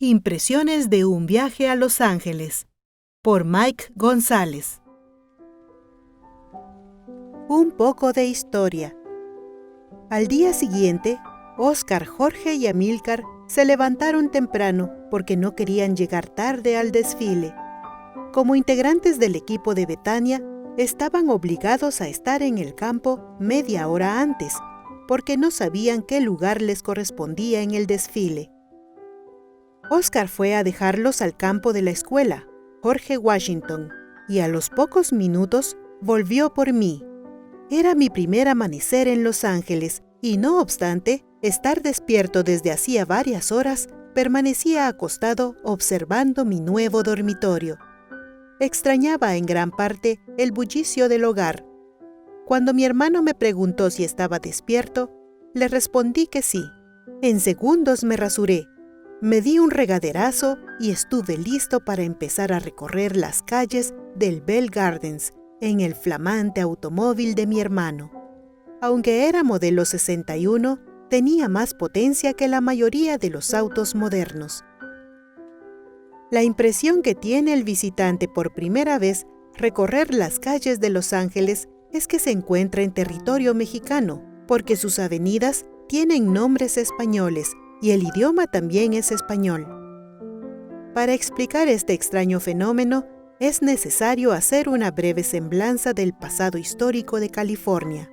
Impresiones de un viaje a Los Ángeles, por Mike González. Un poco de historia. Al día siguiente, Oscar, Jorge y Amílcar se levantaron temprano porque no querían llegar tarde al desfile. Como integrantes del equipo de Betania, estaban obligados a estar en el campo media hora antes, porque no sabían qué lugar les correspondía en el desfile. Oscar fue a dejarlos al campo de la escuela, Jorge Washington, y a los pocos minutos volvió por mí. Era mi primer amanecer en Los Ángeles y, no obstante, estar despierto desde hacía varias horas, permanecía acostado observando mi nuevo dormitorio. Extrañaba en gran parte el bullicio del hogar. Cuando mi hermano me preguntó si estaba despierto, le respondí que sí. En segundos me rasuré. Me di un regaderazo y estuve listo para empezar a recorrer las calles del Bell Gardens en el flamante automóvil de mi hermano. Aunque era modelo 61, tenía más potencia que la mayoría de los autos modernos. La impresión que tiene el visitante por primera vez recorrer las calles de Los Ángeles es que se encuentra en territorio mexicano, porque sus avenidas tienen nombres españoles y el idioma también es español. Para explicar este extraño fenómeno, es necesario hacer una breve semblanza del pasado histórico de California.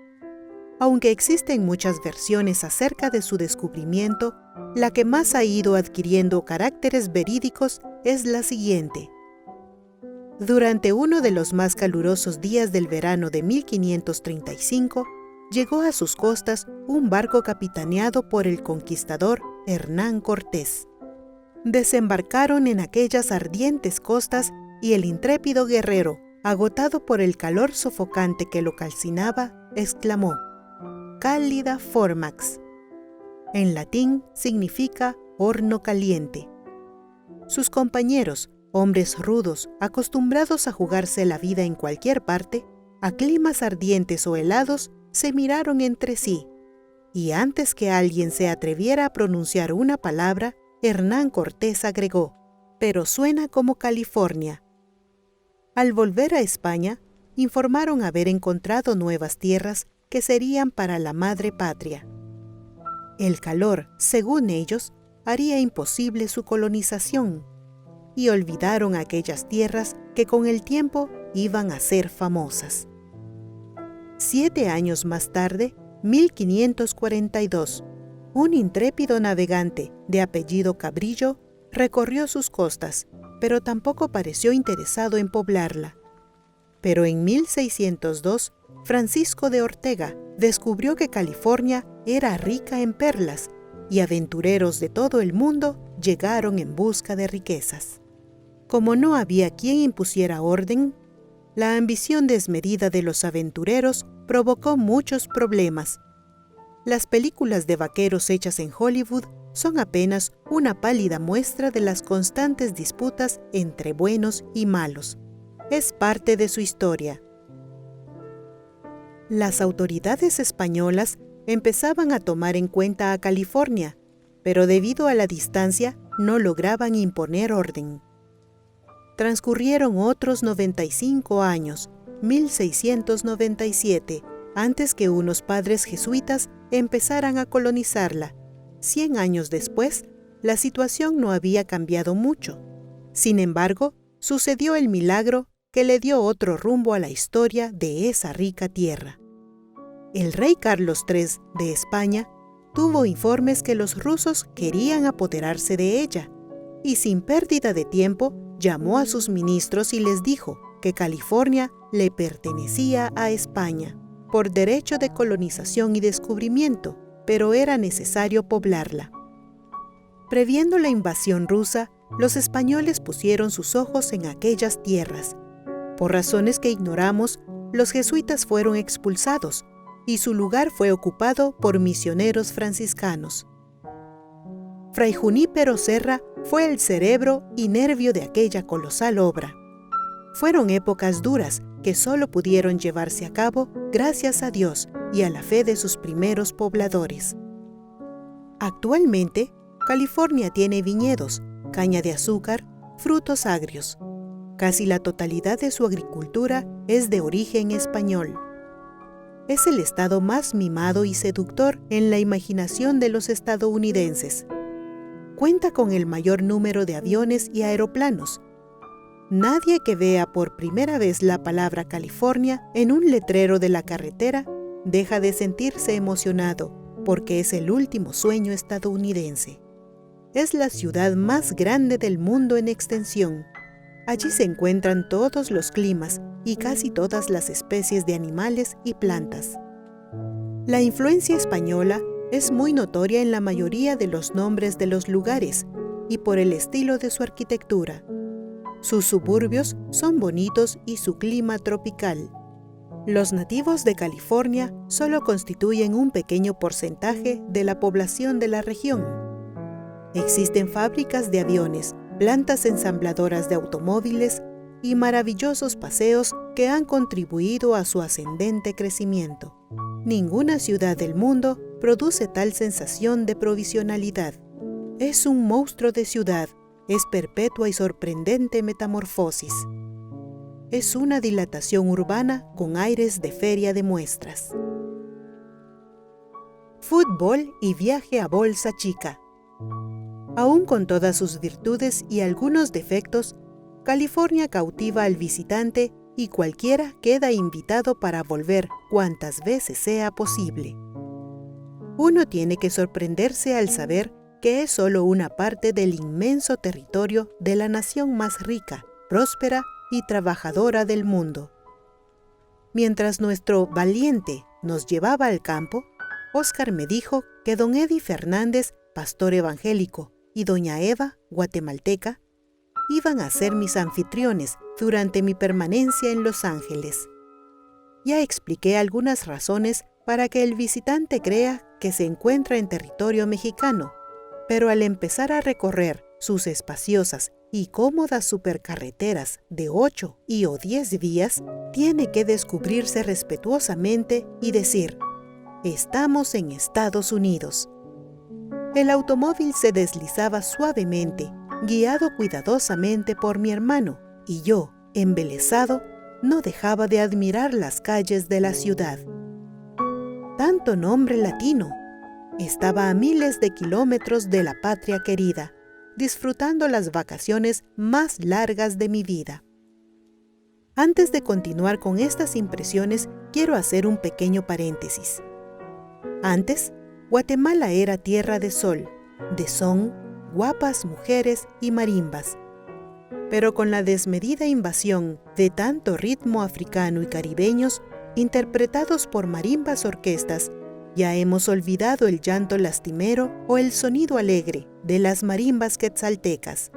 Aunque existen muchas versiones acerca de su descubrimiento, la que más ha ido adquiriendo caracteres verídicos es la siguiente. Durante uno de los más calurosos días del verano de 1535, llegó a sus costas un barco capitaneado por el conquistador Hernán Cortés. Desembarcaron en aquellas ardientes costas y el intrépido guerrero, agotado por el calor sofocante que lo calcinaba, exclamó: «Cálida formax». En latín significa horno caliente. Sus compañeros, hombres rudos, acostumbrados a jugarse la vida en cualquier parte, a climas ardientes o helados, se miraron entre sí, y antes que alguien se atreviera a pronunciar una palabra, Hernán Cortés agregó: «Pero suena como California». Al volver a España, informaron haber encontrado nuevas tierras que serían para la madre patria. El calor, según ellos, haría imposible su colonización, y olvidaron aquellas tierras que con el tiempo iban a ser famosas. 7 años más tarde, 1542, un intrépido navegante de apellido Cabrillo recorrió sus costas, pero tampoco pareció interesado en poblarla. Pero en 1602, Francisco de Ortega descubrió que California era rica en perlas y aventureros de todo el mundo llegaron en busca de riquezas. Como no había quien impusiera orden, la ambición desmedida de los aventureros provocó muchos problemas. Las películas de vaqueros hechas en Hollywood son apenas una pálida muestra de las constantes disputas entre buenos y malos. Es parte de su historia. Las autoridades españolas empezaban a tomar en cuenta a California, pero debido a la distancia no lograban imponer orden. Transcurrieron otros 95 años, 1697, antes que unos padres jesuitas empezaran a colonizarla. 100 años después, la situación no había cambiado mucho. Sin embargo, sucedió el milagro que le dio otro rumbo a la historia de esa rica tierra. El rey Carlos III de España tuvo informes que los rusos querían apoderarse de ella, y sin pérdida de tiempo llamó a sus ministros y les dijo que California le pertenecía a España por derecho de colonización y descubrimiento, pero era necesario poblarla. Previendo la invasión rusa, los españoles pusieron sus ojos en aquellas tierras. Por razones que ignoramos, los jesuitas fueron expulsados y su lugar fue ocupado por misioneros franciscanos. Fray Junípero Serra fue el cerebro y nervio de aquella colosal obra. Fueron épocas duras que solo pudieron llevarse a cabo gracias a Dios y a la fe de sus primeros pobladores. Actualmente, California tiene viñedos, caña de azúcar, frutos agrios. Casi la totalidad de su agricultura es de origen español. Es el estado más mimado y seductor en la imaginación de los estadounidenses. Cuenta con el mayor número de aviones y aeroplanos. Nadie que vea por primera vez la palabra California en un letrero de la carretera deja de sentirse emocionado, porque es el último sueño estadounidense. Es la ciudad más grande del mundo en extensión. Allí se encuentran todos los climas y casi todas las especies de animales y plantas. La influencia española es muy notoria en la mayoría de los nombres de los lugares y por el estilo de su arquitectura. Sus suburbios son bonitos y su clima tropical. Los nativos de California solo constituyen un pequeño porcentaje de la población de la región. Existen fábricas de aviones, plantas ensambladoras de automóviles y maravillosos paseos que han contribuido a su ascendente crecimiento. Ninguna ciudad del mundo produce tal sensación de provisionalidad. Es un monstruo de ciudad, es perpetua y sorprendente metamorfosis. Es una dilatación urbana con aires de feria de muestras. Fútbol y viaje a bolsa chica. Aún con todas sus virtudes y algunos defectos, California cautiva al visitante y cualquiera queda invitado para volver cuantas veces sea posible. Uno tiene que sorprenderse al saber que es solo una parte del inmenso territorio de la nación más rica, próspera y trabajadora del mundo. Mientras nuestro valiente nos llevaba al campo, Óscar me dijo que don Eddie Fernández, pastor evangélico, y doña Eva, guatemalteca, iban a ser mis anfitriones durante mi permanencia en Los Ángeles. Ya expliqué algunas razones para que el visitante crea que se encuentra en territorio mexicano, pero al empezar a recorrer sus espaciosas y cómodas supercarreteras de 8 y o 10 vías, tiene que descubrirse respetuosamente y decir: estamos en Estados Unidos. El automóvil se deslizaba suavemente, guiado cuidadosamente por mi hermano, y yo, embelesado, no dejaba de admirar las calles de la ciudad. Tanto nombre latino. Estaba a miles de kilómetros de la patria querida, disfrutando las vacaciones más largas de mi vida. Antes de continuar con estas impresiones, quiero hacer un pequeño paréntesis. Antes, Guatemala era tierra de sol, de son, guapas mujeres y marimbas. Pero con la desmedida invasión de tanto ritmo africano y caribeños, interpretados por marimbas orquestas, ya hemos olvidado el llanto lastimero o el sonido alegre de las marimbas quetzaltecas.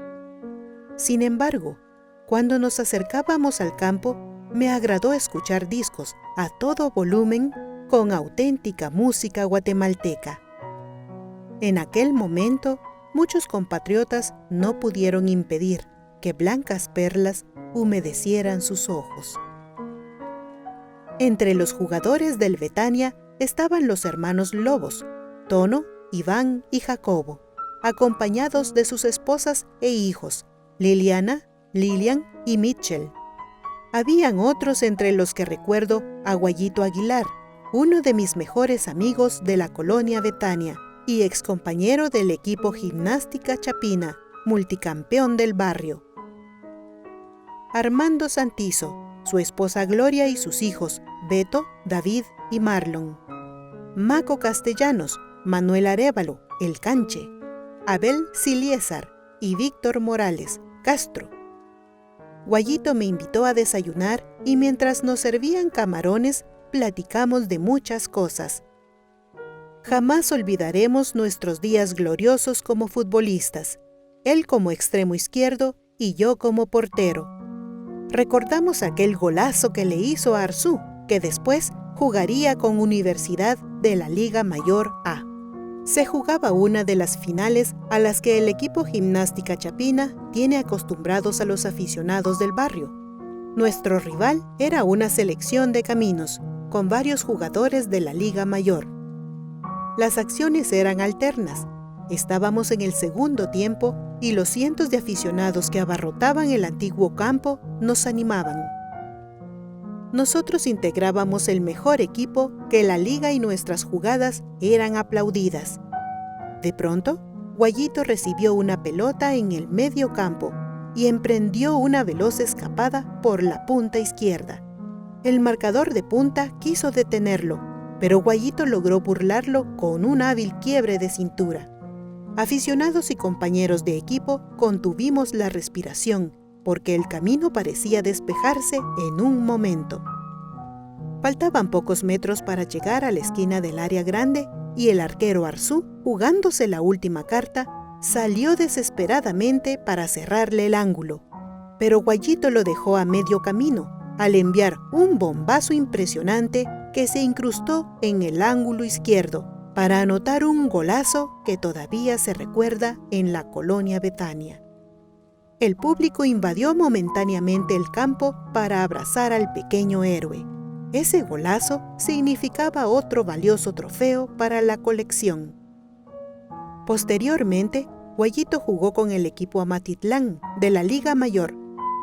Sin embargo, cuando nos acercábamos al campo, me agradó escuchar discos a todo volumen con auténtica música guatemalteca. En aquel momento, muchos compatriotas no pudieron impedir que blancas perlas humedecieran sus ojos. Entre los jugadores del Betania estaban los hermanos Lobos, Tono, Iván y Jacobo, acompañados de sus esposas e hijos, Liliana, Lilian y Mitchell. Habían otros entre los que recuerdo a Guayito Aguilar, uno de mis mejores amigos de la colonia Betania y excompañero del equipo Gimnástica Chapina, multicampeón del barrio. Armando Santizo, su esposa Gloria y sus hijos, Beto, David y Marlon. Maco Castellanos, Manuel Arévalo, El Canche, Abel Siliésar y Víctor Morales, Castro. Guayito me invitó a desayunar y mientras nos servían camarones, platicamos de muchas cosas. Jamás olvidaremos nuestros días gloriosos como futbolistas, él como extremo izquierdo y yo como portero. Recordamos aquel golazo que le hizo a Arzú, que después jugaría con Universidad de la Liga Mayor A. Se jugaba una de las finales a las que el equipo Gimnástica Chapina tiene acostumbrados a los aficionados del barrio. Nuestro rival era una selección de Caminos, con varios jugadores de la Liga Mayor. Las acciones eran alternas. Estábamos en el segundo tiempo y los cientos de aficionados que abarrotaban el antiguo campo nos animaban. Nosotros integrábamos el mejor equipo que la liga y nuestras jugadas eran aplaudidas. De pronto, Guayito recibió una pelota en el medio campo y emprendió una veloz escapada por la punta izquierda. El marcador de punta quiso detenerlo, pero Guayito logró burlarlo con un hábil quiebre de cintura. Aficionados y compañeros de equipo contuvimos la respiración, porque el camino parecía despejarse en un momento. Faltaban pocos metros para llegar a la esquina del área grande y el arquero Arzú, jugándose la última carta, salió desesperadamente para cerrarle el ángulo. Pero Guayito lo dejó a medio camino, al enviar un bombazo impresionante que se incrustó en el ángulo izquierdo para anotar un golazo que todavía se recuerda en la colonia Betania. El público invadió momentáneamente el campo para abrazar al pequeño héroe. Ese golazo significaba otro valioso trofeo para la colección. Posteriormente, Guayito jugó con el equipo Amatitlán de la Liga Mayor.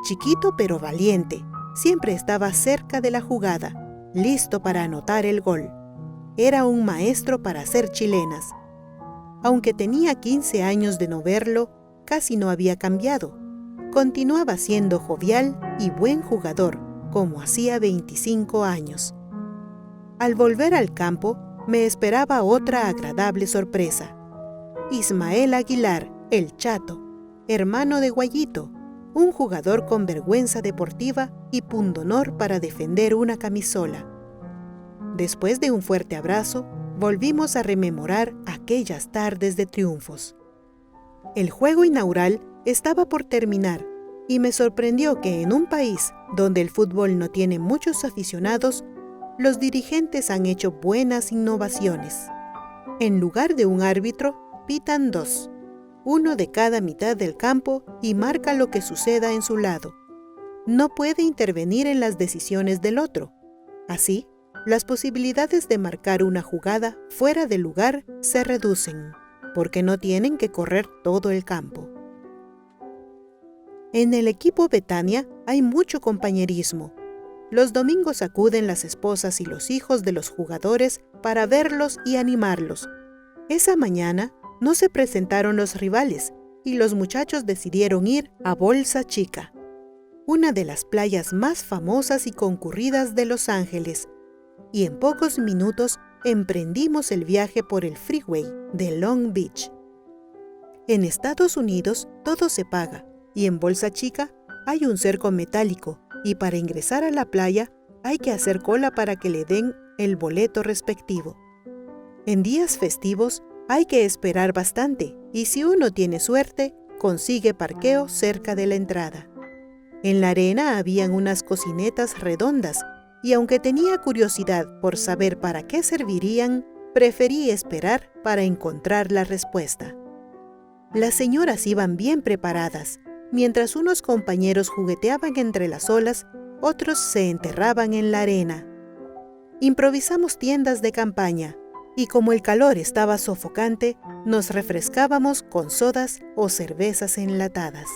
Chiquito pero valiente, siempre estaba cerca de la jugada, listo para anotar el gol. Era un maestro para hacer chilenas. Aunque tenía 15 años de no verlo, casi no había cambiado. Continuaba siendo jovial y buen jugador, como hacía 25 años. Al volver al campo, me esperaba otra agradable sorpresa. Ismael Aguilar, el Chato, hermano de Guayito, un jugador con vergüenza deportiva y pundonor para defender una camisola. Después de un fuerte abrazo, volvimos a rememorar aquellas tardes de triunfos. El juego inaugural estaba por terminar y me sorprendió que en un país donde el fútbol no tiene muchos aficionados, los dirigentes han hecho buenas innovaciones. En lugar de un árbitro, pitan 2, uno de cada mitad del campo y marca lo que suceda en su lado. No puede intervenir en las decisiones del otro. Así, las posibilidades de marcar una jugada fuera de lugar se reducen, porque no tienen que correr todo el campo. En el equipo Betania hay mucho compañerismo. Los domingos acuden las esposas y los hijos de los jugadores para verlos y animarlos. Esa mañana no se presentaron los rivales y los muchachos decidieron ir a Bolsa Chica, una de las playas más famosas y concurridas de Los Ángeles, y en pocos minutos emprendimos el viaje por el freeway de Long Beach. En Estados Unidos todo se paga, y en Bolsa Chica hay un cerco metálico, y para ingresar a la playa hay que hacer cola para que le den el boleto respectivo. En días festivos hay que esperar bastante, y si uno tiene suerte, consigue parqueo cerca de la entrada. En la arena habían unas cocinetas redondas, y aunque tenía curiosidad por saber para qué servirían, preferí esperar para encontrar la respuesta. Las señoras iban bien preparadas. Mientras unos compañeros jugueteaban entre las olas, otros se enterraban en la arena. Improvisamos tiendas de campaña, y como el calor estaba sofocante, nos refrescábamos con sodas o cervezas enlatadas.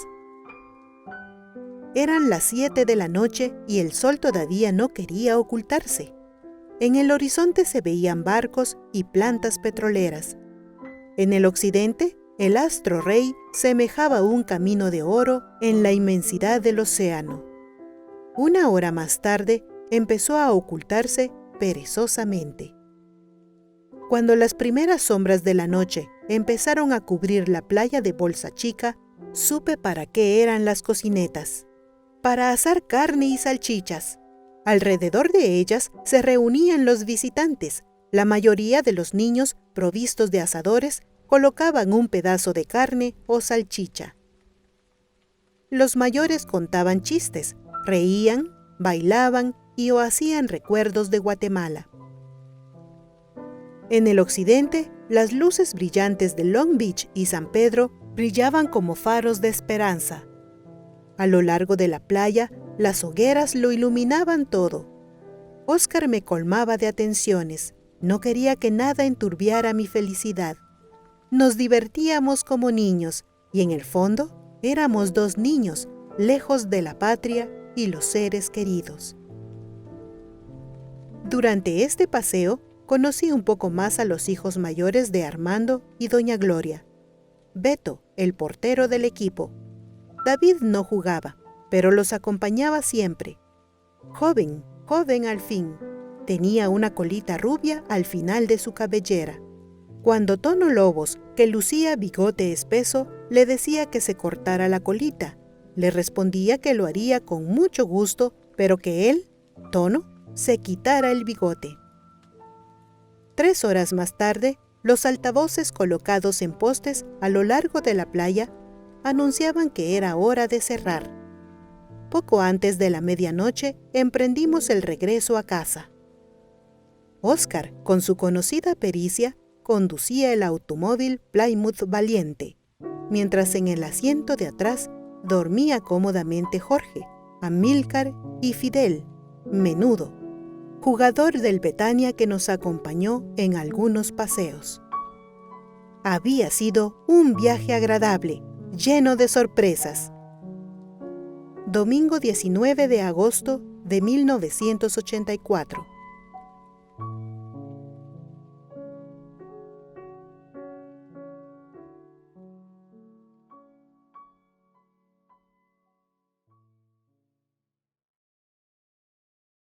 Eran las 7 de la noche y el sol todavía no quería ocultarse. En el horizonte se veían barcos y plantas petroleras. En el occidente, el astro rey semejaba un camino de oro en la inmensidad del océano. Una hora más tarde empezó a ocultarse perezosamente. Cuando las primeras sombras de la noche empezaron a cubrir la playa de Bolsa Chica, supe para qué eran las cocinetas. Para asar carne y salchichas. Alrededor de ellas se reunían los visitantes. La mayoría de los niños, provistos de asadores, colocaban un pedazo de carne o salchicha. Los mayores contaban chistes, reían, bailaban y o hacían recuerdos de Guatemala. En el occidente, las luces brillantes de Long Beach y San Pedro brillaban como faros de esperanza. A lo largo de la playa, las hogueras lo iluminaban todo. Óscar me colmaba de atenciones. No quería que nada enturbiara mi felicidad. Nos divertíamos como niños, y en el fondo éramos dos niños, lejos de la patria y los seres queridos. Durante este paseo, conocí un poco más a los hijos mayores de Armando y doña Gloria. Beto, el portero del equipo. David no jugaba, pero los acompañaba siempre. Joven al fin. Tenía una colita rubia al final de su cabellera. Cuando Tono Lobos, que lucía bigote espeso, le decía que se cortara la colita, le respondía que lo haría con mucho gusto, pero que él, Tono, se quitara el bigote. 3 horas más tarde, los altavoces colocados en postes a lo largo de la playa anunciaban que era hora de cerrar. Poco antes de la medianoche emprendimos el regreso a casa. Óscar, con su conocida pericia, conducía el automóvil Plymouth Valiente, mientras en el asiento de atrás dormía cómodamente Jorge, Amílcar y Fidel, Menudo, jugador del Betania que nos acompañó en algunos paseos. Había sido un viaje agradable, lleno de sorpresas. Domingo 19 de agosto de 1984.